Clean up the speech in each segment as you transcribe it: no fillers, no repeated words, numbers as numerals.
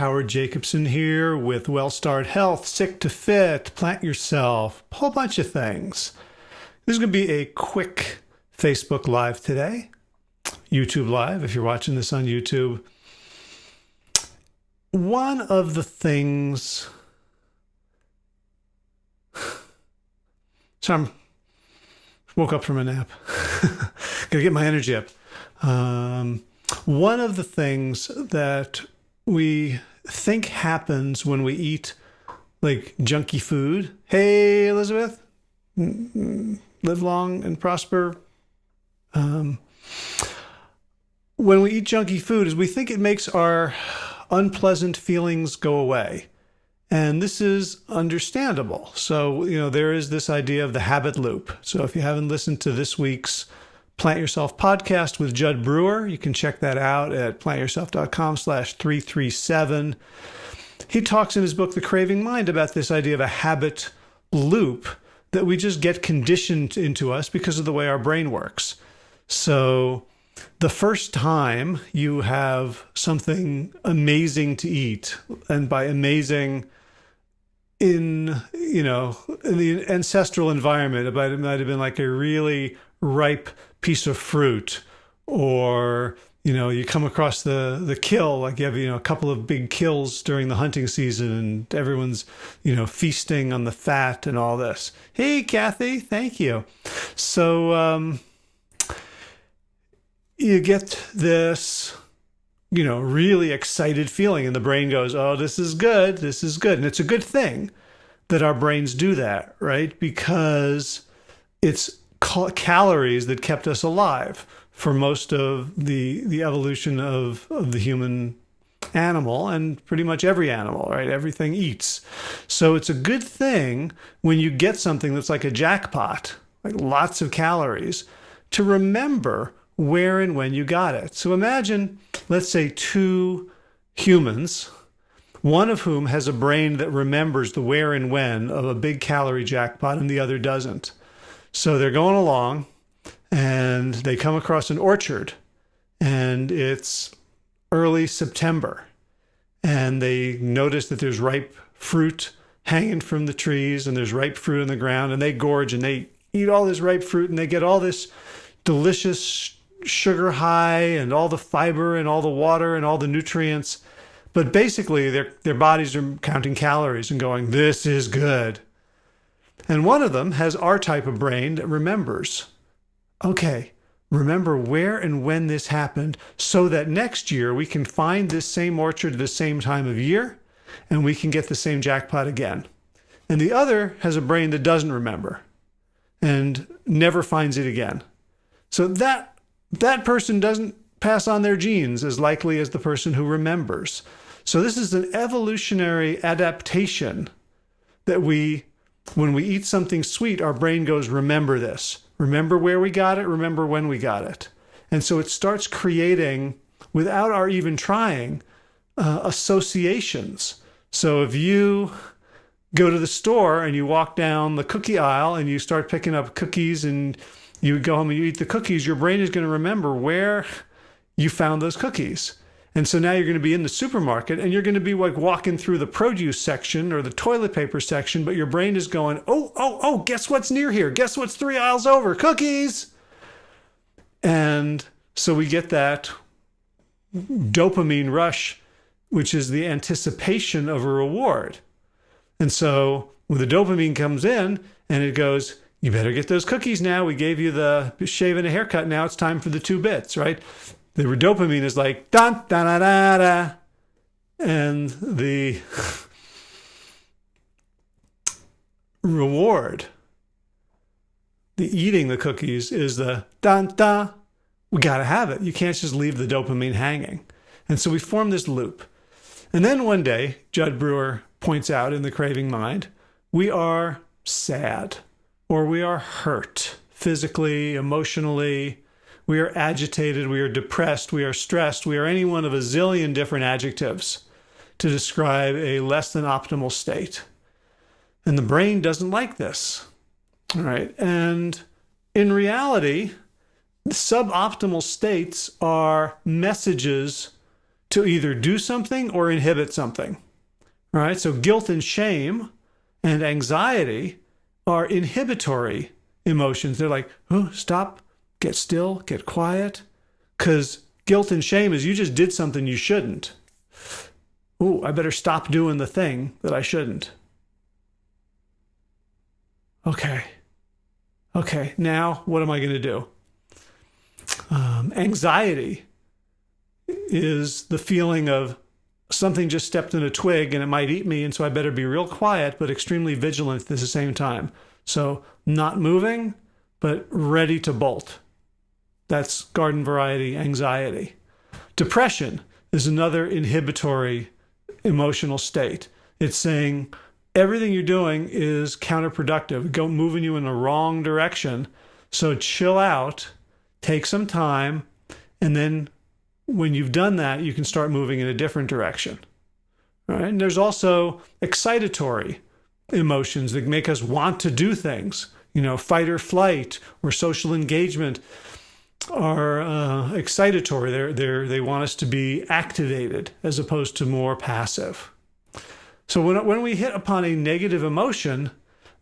Howard Jacobson here with WellStart Health, Sick to Fit, Plant Yourself, a whole bunch of things. This is going to be a quick Facebook Live today, YouTube Live if you're watching this on YouTube. One of the things... So I woke up from a nap. Gotta get my energy up. One of the things that we think happens when we eat like junky food. Hey, Elizabeth, live long and prosper. When we eat junky food is we think it makes our unpleasant feelings go away. And this is understandable. So, there is this idea of the habit loop. So if you haven't listened to this week's Plant Yourself podcast with Judd Brewer, you can check that out at plantyourself.com/337. He talks in his book, The Craving Mind, about this idea of a habit loop that we just get conditioned into us because of the way our brain works. So the first time you have something amazing to eat, and by amazing, in the ancestral environment, it might have been like a really ripe piece of fruit, or you come across the kill, like you have a couple of big kills during the hunting season, and everyone's feasting on the fat and all this. Hey, Kathy, thank you. So you get this really excited feeling, and the brain goes, oh, this is good, and it's a good thing that our brains do that, right? Because it's calories that kept us alive for most of the evolution of the human animal, and pretty much every animal, right? Everything eats. So it's a good thing when you get something that's like a jackpot, like lots of calories, to remember where and when you got it. So imagine, let's say, two humans, one of whom has a brain that remembers the where and when of a big calorie jackpot and the other doesn't. So they're going along and they come across an orchard, and it's early September, and they notice that there's ripe fruit hanging from the trees, and there's ripe fruit on the ground, and they gorge and they eat all this ripe fruit, and they get all this delicious sugar high and all the fiber and all the water and all the nutrients. But basically their bodies are counting calories and going, this is good. And one of them has our type of brain that remembers, okay, remember where and when this happened, so that next year we can find this same orchard at the same time of year and we can get the same jackpot again. And the other has a brain that doesn't remember and never finds it again. So that person doesn't pass on their genes as likely as the person who remembers. So this is an evolutionary adaptation that when we eat something sweet, our brain goes, remember this. Remember where we got it, remember when we got it. And so it starts creating, without our even trying, associations. So if you go to the store and you walk down the cookie aisle and you start picking up cookies, and you go home and you eat the cookies, your brain is going to remember where you found those cookies. And so now you're going to be in the supermarket and you're going to be like walking through the produce section or the toilet paper section, but your brain is going, oh, guess what's near here? Guess what's 3 aisles over? Cookies! And so we get that dopamine rush, which is the anticipation of a reward. And so when the dopamine comes in and it goes, you better get those cookies now. We gave you the shave and a haircut. Now it's time for the 2 bits, right? The dopamine is like, dun, da, da, da, da. And the reward, the eating the cookies, is the dun, da. We got to have it. You can't just leave the dopamine hanging. And so we form this loop. And then one day, Judd Brewer points out in The Craving Mind, we are sad, or we are hurt physically, emotionally, we are agitated, we are depressed, we are stressed, we are any one of a zillion different adjectives to describe a less than optimal state. And the brain doesn't like this, all right? And in reality, suboptimal states are messages to either do something or inhibit something. All right, so guilt and shame and anxiety are inhibitory emotions. They're like, oh, stop, get still, get quiet. Because guilt and shame is you just did something you shouldn't. Oh, I better stop doing the thing that I shouldn't. Okay, now what am I going to do? Anxiety is the feeling of something just stepped in a twig and it might eat me, and so I better be real quiet but extremely vigilant at the same time. So not moving, but ready to bolt. That's garden variety anxiety. Depression is another inhibitory emotional state. It's saying everything you're doing is counterproductive, moving you in the wrong direction. So chill out, take some time, and then when you've done that, you can start moving in a different direction. All right? And there's also excitatory emotions that make us want to do things. Fight or flight or social engagement are excitatory. They want us to be activated as opposed to more passive. So when we hit upon a negative emotion,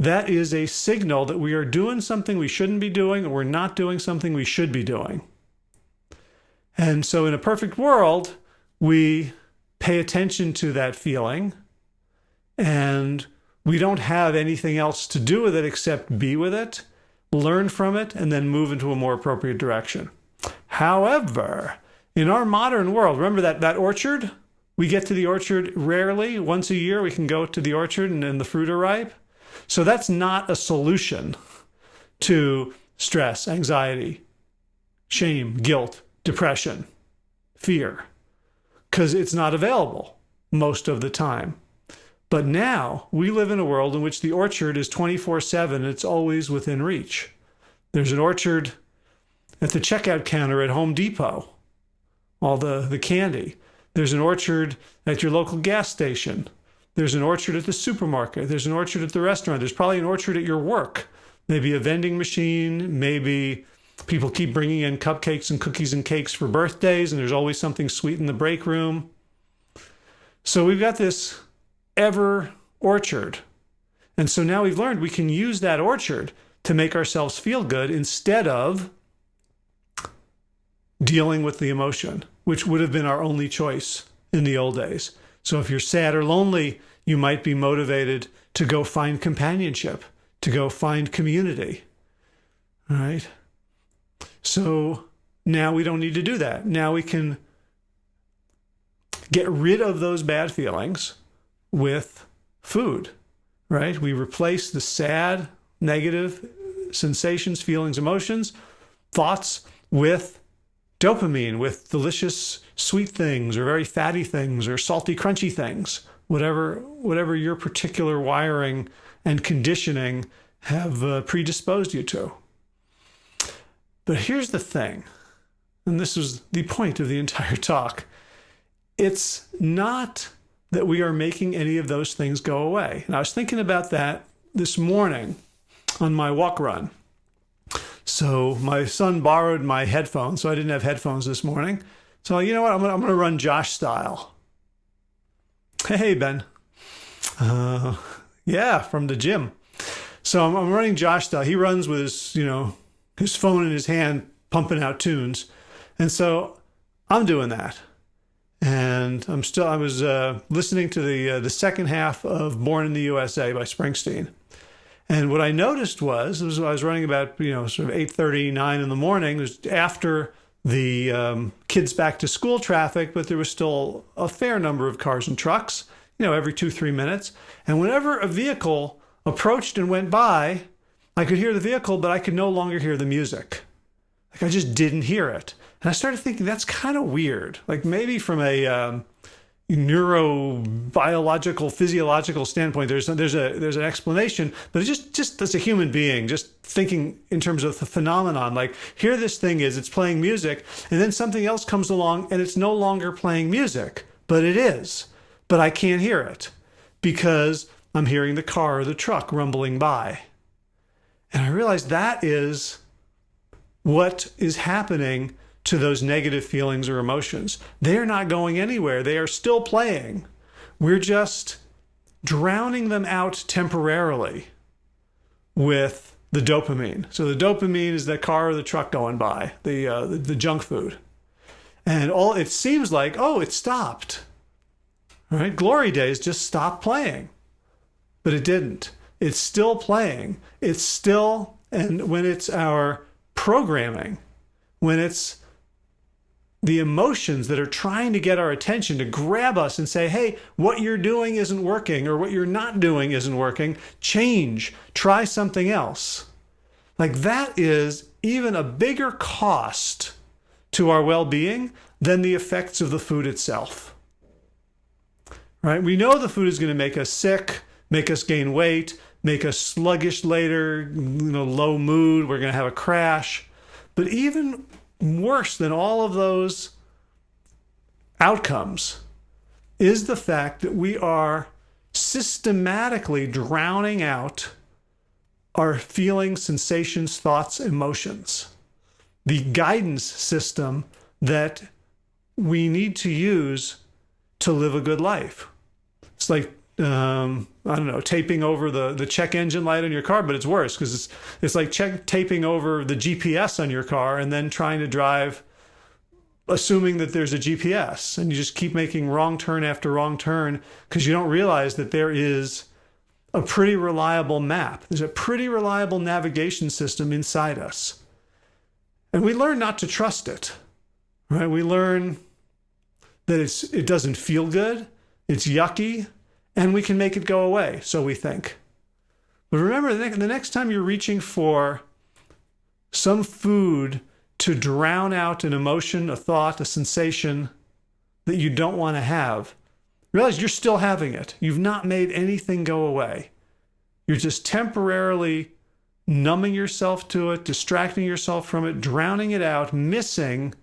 that is a signal that we are doing something we shouldn't be doing, or we're not doing something we should be doing. And so in a perfect world, we pay attention to that feeling, and we don't have anything else to do with it except be with it, learn from it, and then move into a more appropriate direction. However, in our modern world, remember that orchard? We get to the orchard rarely. Once a year, we can go to the orchard and the fruit are ripe. So that's not a solution to stress, anxiety, shame, guilt, depression, fear, because it's not available most of the time. But now we live in a world in which the orchard is 24/7. It's always within reach. There's an orchard at the checkout counter at Home Depot, all the candy. There's an orchard at your local gas station. There's an orchard at the supermarket. There's an orchard at the restaurant. There's probably an orchard at your work. Maybe a vending machine. Maybe people keep bringing in cupcakes and cookies and cakes for birthdays, and there's always something sweet in the break room. So we've got this ever orchard. And so now we've learned we can use that orchard to make ourselves feel good instead of dealing with the emotion, which would have been our only choice in the old days. So if you're sad or lonely, you might be motivated to go find companionship, to go find community. All right? So now we don't need to do that. Now we can get rid of those bad feelings with food, right? We replace the sad, negative sensations, feelings, emotions, thoughts with dopamine, with delicious sweet things or very fatty things or salty, crunchy things, whatever your particular wiring and conditioning have predisposed you to. But here's the thing, and this is the point of the entire talk. It's not that we are making any of those things go away. And I was thinking about that this morning on my walk run. So my son borrowed my headphones, so I didn't have headphones this morning. So you know what? I'm gonna run Josh style. Hey, Ben. Yeah, from the gym. So I'm running Josh style. He runs with his phone in his hand, pumping out tunes. And so I'm doing that. And I was listening to the second half of Born in the USA by Springsteen. And what I noticed was I was running about, sort of 8:30, 9 in the morning. It was after the kids back to school traffic, but there was still a fair number of cars and trucks, every 2-3 minutes. And whenever a vehicle approached and went by, I could hear the vehicle, but I could no longer hear the music. Like I just didn't hear it. And I started thinking that's kind of weird. Like maybe from a neurobiological, physiological standpoint, there's an explanation, but it's just as a human being, just thinking in terms of the phenomenon, like here this thing is, it's playing music, and then something else comes along and it's no longer playing music, but it is. But I can't hear it because I'm hearing the car or the truck rumbling by. And I realized that is what is happening to those negative feelings or emotions. They're not going anywhere. They are still playing. We're just drowning them out temporarily with the dopamine. So the dopamine is the car or the truck going by, the junk food. And all it seems like, oh, it stopped. All right, Glory Days just stopped playing. But it didn't. It's still playing. It's still, and when it's our programming, when it's the emotions that are trying to get our attention, to grab us and say, hey, what you're doing isn't working, or what you're not doing isn't working, change, try something else. Like that is even a bigger cost to our well-being than the effects of the food itself. Right? We know the food is going to make us sick, make us gain weight, make us sluggish later, low mood, we're going to have a crash. But even worse than all of those outcomes is the fact that we are systematically drowning out our feelings, sensations, thoughts, emotions. The guidance system that we need to use to live a good life. It's like, taping over the check engine light on your car, but it's worse because it's like taping over the GPS on your car and then trying to drive assuming that there's a GPS, and you just keep making wrong turn after wrong turn because you don't realize that there is a pretty reliable map. There's a pretty reliable navigation system inside us. And we learn not to trust it, right? We learn that it doesn't feel good, it's yucky, and we can make it go away, so we think. But remember, the next time you're reaching for some food to drown out an emotion, a thought, a sensation that you don't want to have, realize you're still having it. You've not made anything go away. You're just temporarily numbing yourself to it, distracting yourself from it, drowning it out, missing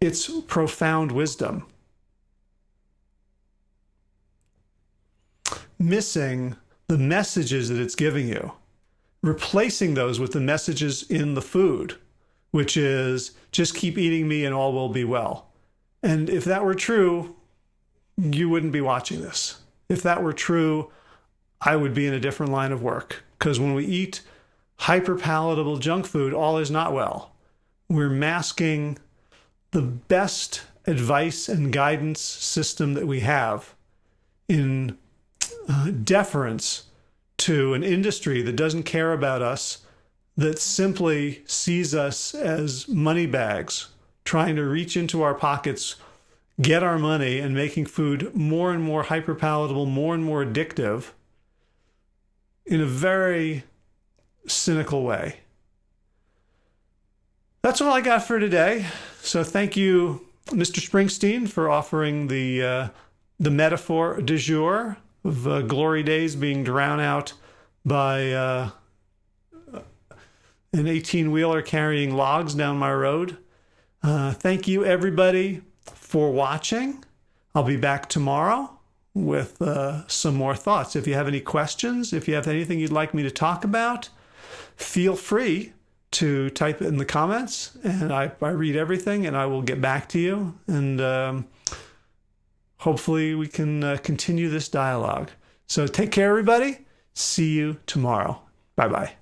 its profound wisdom. Missing the messages that it's giving you, replacing those with the messages in the food, which is just keep eating me and all will be well. And if that were true, you wouldn't be watching this. If that were true, I would be in a different line of work. Because when we eat hyper-palatable junk food, all is not well. We're masking the best advice and guidance system that we have in deference to an industry that doesn't care about us, that simply sees us as money bags, trying to reach into our pockets, get our money, and making food more and more hyper-palatable, more and more addictive in a very cynical way. That's all I got for today. So thank you, Mr. Springsteen, for offering the metaphor du jour of Glory Days being drowned out by an 18-wheeler carrying logs down my road. Thank you, everybody, for watching. I'll be back tomorrow with some more thoughts. If you have any questions, if you have anything you'd like me to talk about, feel free to type it in the comments, and I read everything, and I will get back to you. And hopefully we can continue this dialogue. So take care, everybody. See you tomorrow. Bye-bye.